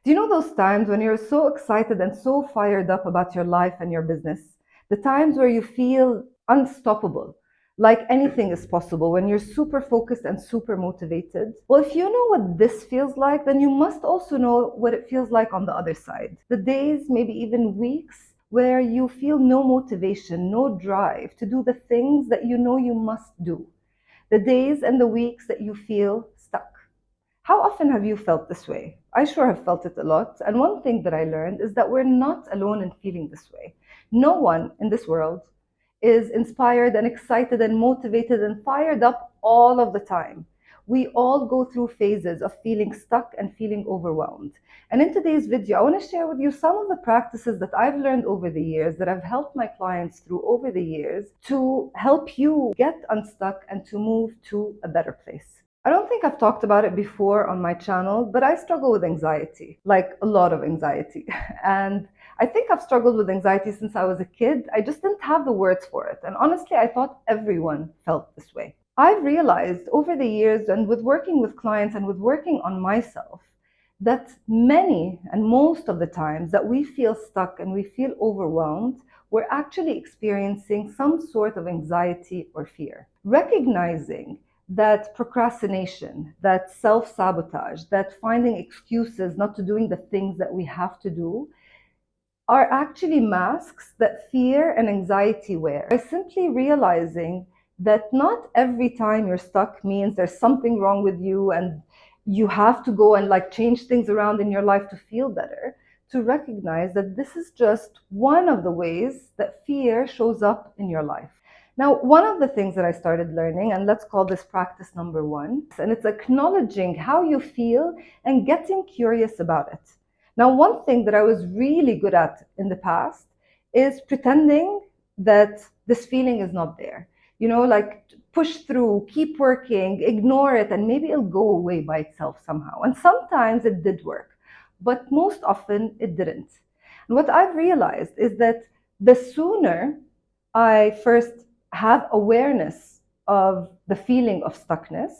Do you know those times when you're so excited and so fired up about your life and your business? The times where you feel unstoppable, like anything is possible, when you're super focused and super motivated? Well, if you know what this feels like, then you must also know what it feels like on the other side. The days, maybe even weeks, where you feel no motivation, no drive to do the things that you know you must do. The days and the weeks that you feel stuck. How often have you felt this way? I sure have felt it a lot. And one thing that I learned is that we're not alone in feeling this way. No one in this world is inspired and excited and motivated and fired up all of the time. We all go through phases of feeling stuck and feeling overwhelmed. And in today's video, I want to share with you some of the practices that I've learned over the years, that I've helped my clients through over the years, to help you get unstuck and to move to a better place. I don't think I've talked about it before on my channel, but I struggle with anxiety, like a lot of anxiety. And I think I've struggled with anxiety since I was a kid. I just didn't have the words for it. And honestly, I thought everyone felt this way. I've realized over the years, and with working with clients and with working on myself, that many and most of the times that we feel stuck and we feel overwhelmed, we're actually experiencing some sort of anxiety or fear. Recognizing that procrastination, that self-sabotage, that finding excuses not to doing the things that we have to do are actually masks that fear and anxiety wear. By simply realizing that not every time you're stuck means there's something wrong with you and you have to go and change things around in your life to feel better, to recognize that this is just one of the ways that fear shows up in your life. Now, one of the things that I started learning, and let's call this practice number 1, and it's acknowledging how you feel and getting curious about it. Now, one thing that I was really good at in the past is pretending that this feeling is not there. Push through, keep working, ignore it, and maybe it'll go away by itself somehow. And sometimes it did work, but most often it didn't. And what I've realized is that the sooner I first have awareness of the feeling of stuckness,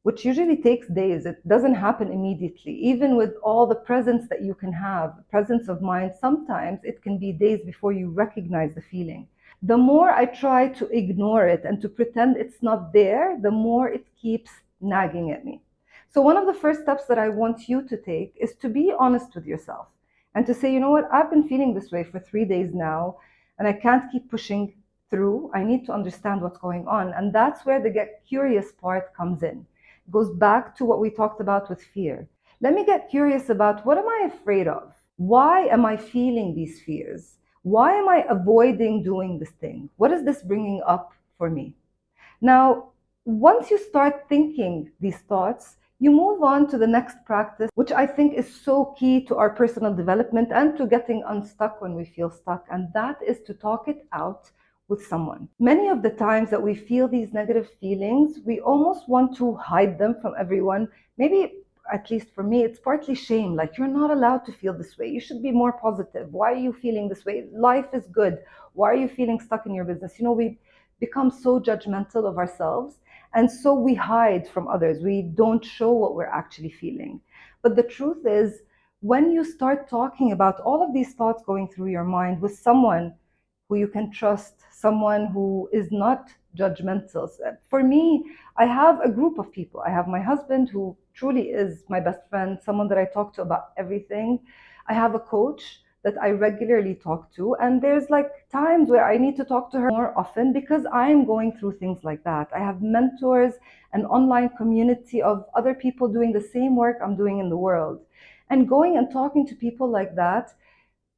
which usually takes days. It doesn't happen immediately. Even with all the presence that you can have, presence of mind, sometimes it can be days before you recognize the feeling. The more I try to ignore it and to pretend it's not there, the more it keeps nagging at me. So one of the first steps that I want you to take is to be honest with yourself and to say, you know what, I've been feeling this way for 3 days now, and I can't keep pushing through. I need to understand what's going on. And that's where the get curious part comes in. It goes back to what we talked about with fear. Let me get curious about, what am I afraid of? Why am I feeling these fears? Why am I avoiding doing this thing? What is this bringing up for me? Now, once you start thinking these thoughts, you move on to the next practice, which I think is so key to our personal development and to getting unstuck when we feel stuck. And that is to talk it out with someone. Many of the times that we feel these negative feelings, we almost want to hide them from everyone. Maybe, at least for me, it's partly shame. Like, you're not allowed to feel this way. You should be more positive. Why are you feeling this way? Life is good. Why are you feeling stuck in your business? We become so judgmental of ourselves, and so we hide from others. We don't show what we're actually feeling. But the truth is, when you start talking about all of these thoughts going through your mind with someone who you can trust, someone who is not judgmental. For me, I have a group of people. I have my husband, who truly is my best friend, someone that I talk to about everything. I have a coach that I regularly talk to, and there's times where I need to talk to her more often because I'm going through things like that. I have mentors, an online community of other people doing the same work I'm doing in the world. And going and talking to people like that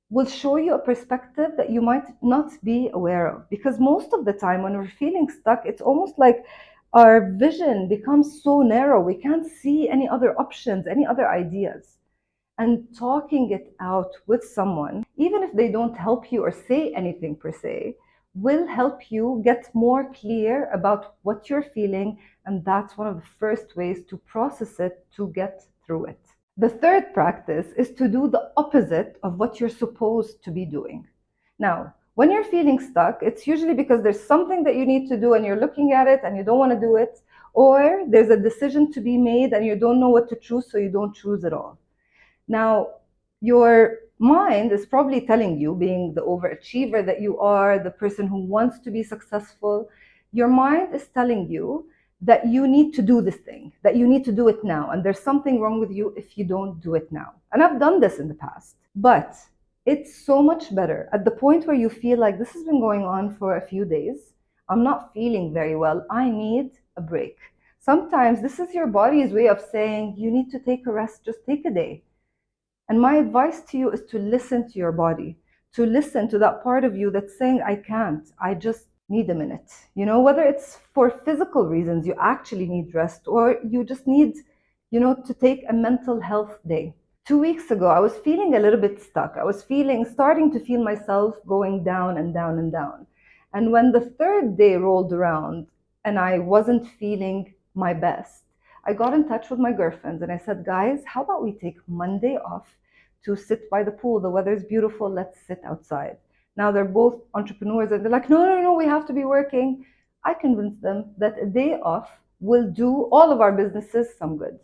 will show you a perspective that you might not be aware of. Because most of the time when we're feeling stuck, it's almost like our vision becomes so narrow. We can't see any other options, any other ideas. And talking it out with someone, even if they don't help you or say anything per se, will help you get more clear about what you're feeling. And that's one of the first ways to process it, to get through it. The third practice is to do the opposite of what you're supposed to be doing. Now, when you're feeling stuck, it's usually because there's something that you need to do and you're looking at it and you don't want to do it, or there's a decision to be made and you don't know what to choose, so you don't choose at all. Now, your mind is probably telling you, being the overachiever that you are, the person who wants to be successful, your mind is telling you that you need to do this thing, that you need to do it now. And there's something wrong with you if you don't do it now. And I've done this in the past, but it's so much better at the point where you feel like this has been going on for a few days. I'm not feeling very well. I need a break. Sometimes this is your body's way of saying you need to take a rest, just take a day. And my advice to you is to listen to your body, to listen to that part of you that's saying, I can't, I just need a minute. Whether it's for physical reasons, you actually need rest, or you just need, to take a mental health day. 2 weeks ago, I was feeling a little bit stuck. I was starting to feel myself going down and down and down. And when the third day rolled around and I wasn't feeling my best, I got in touch with my girlfriends and I said, guys, how about we take Monday off to sit by the pool? The weather's beautiful. Let's sit outside. Now they're both entrepreneurs and they're like, no, no, no, we have to be working. I convinced them that a day off will do all of our businesses some good.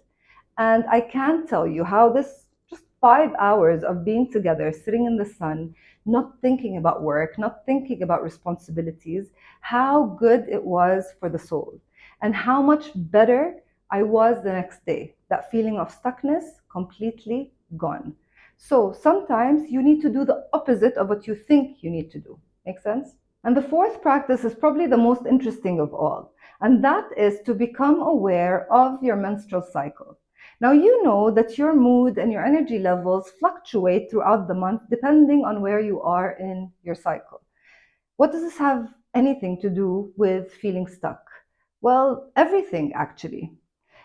And I can't tell you how this just 5 hours of being together, sitting in the sun, not thinking about work, not thinking about responsibilities, how good it was for the soul and how much better I was the next day. That feeling of stuckness completely gone. So sometimes you need to do the opposite of what you think you need to do. Make sense? And the fourth practice is probably the most interesting of all, and that is to become aware of your menstrual cycle. Now, you know that your mood and your energy levels fluctuate throughout the month depending on where you are in your cycle. What does this have anything to do with feeling stuck? Well, everything actually.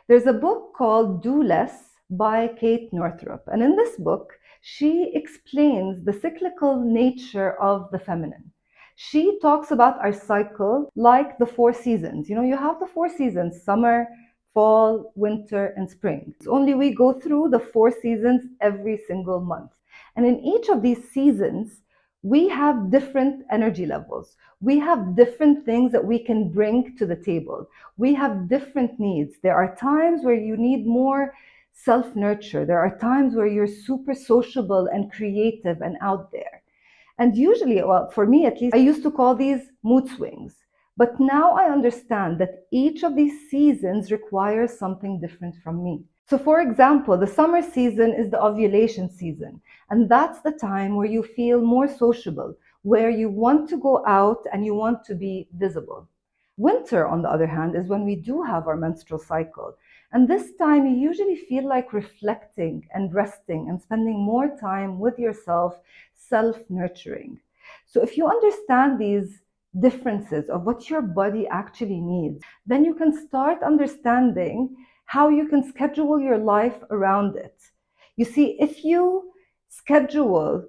There's a book called Do Less by Kate Northrup. And in this book, she explains the cyclical nature of the feminine. She talks about our cycle like the 4 seasons. You have the 4 seasons: summer, fall, winter, and spring. It's only we go through the 4 seasons every single month. And in each of these seasons, we have different energy levels. We have different things that we can bring to the table. We have different needs. There are times where you need more self-nurture. There are times where you're super sociable and creative and out there. And usually, well, for me at least, I used to call these mood swings. But now I understand that each of these seasons requires something different from me. So for example, the summer season is the ovulation season. And that's the time where you feel more sociable, where you want to go out and you want to be visible. Winter, on the other hand, is when we do have our menstrual cycle. And this time you usually feel like reflecting and resting and spending more time with yourself, self-nurturing. So if you understand these differences of what your body actually needs, then you can start understanding how you can schedule your life around it. You see, if you schedule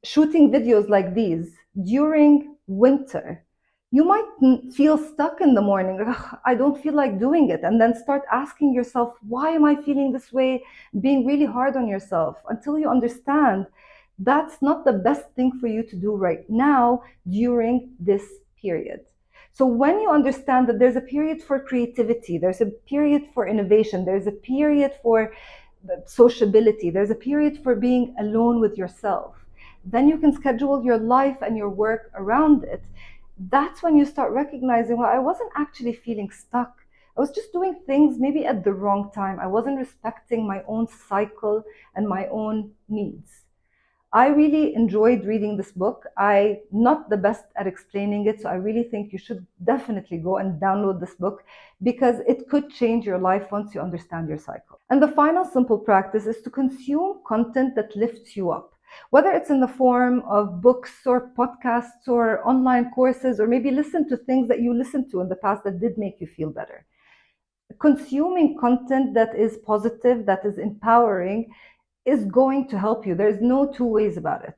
shooting videos like these during winter, you might feel stuck in the morning. I don't feel like doing it. And then start asking yourself, why am I feeling this way? Being really hard on yourself until you understand that's not the best thing for you to do right now during this period. So when you understand that there's a period for creativity, there's a period for innovation, there's a period for sociability, there's a period for being alone with yourself, then you can schedule your life and your work around it. That's when you start recognizing, well, I wasn't actually feeling stuck. I was just doing things maybe at the wrong time. I wasn't respecting my own cycle and my own needs. I really enjoyed reading this book. I'm not the best at explaining it, so I really think you should definitely go and download this book because it could change your life once you understand your cycle. And the final simple practice is to consume content that lifts you up, whether it's in the form of books or podcasts or online courses, or maybe listen to things that you listened to in the past that did make you feel better. Consuming content that is positive, that is empowering, is going to help you. There's no two ways about it.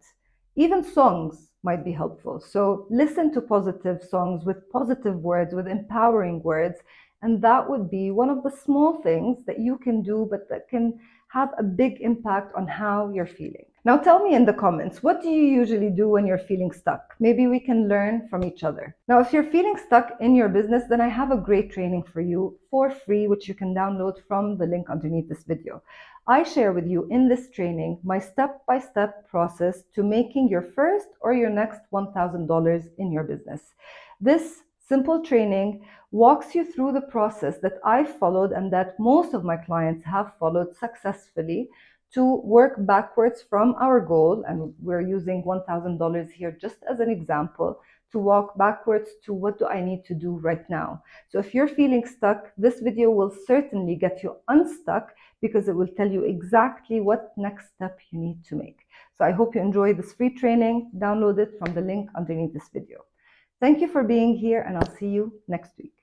Even songs might be helpful. So listen to positive songs with positive words, with empowering words. And that would be one of the small things that you can do, but that can have a big impact on how you're feeling. Now tell me in the comments, what do you usually do when you're feeling stuck? Maybe we can learn from each other. Now, if you're feeling stuck in your business, then I have a great training for you for free, which you can download from the link underneath this video. I share with you in this training my step-by-step process to making your first or your next $1,000 in your business. This simple training walks you through the process that I followed and that most of my clients have followed successfully to work backwards from our goal, and we're using $1,000 here just as an example, to walk backwards to what do I need to do right now. So if you're feeling stuck, this video will certainly get you unstuck because it will tell you exactly what next step you need to make. So I hope you enjoy this free training. Download it from the link underneath this video. Thank you for being here, and I'll see you next week.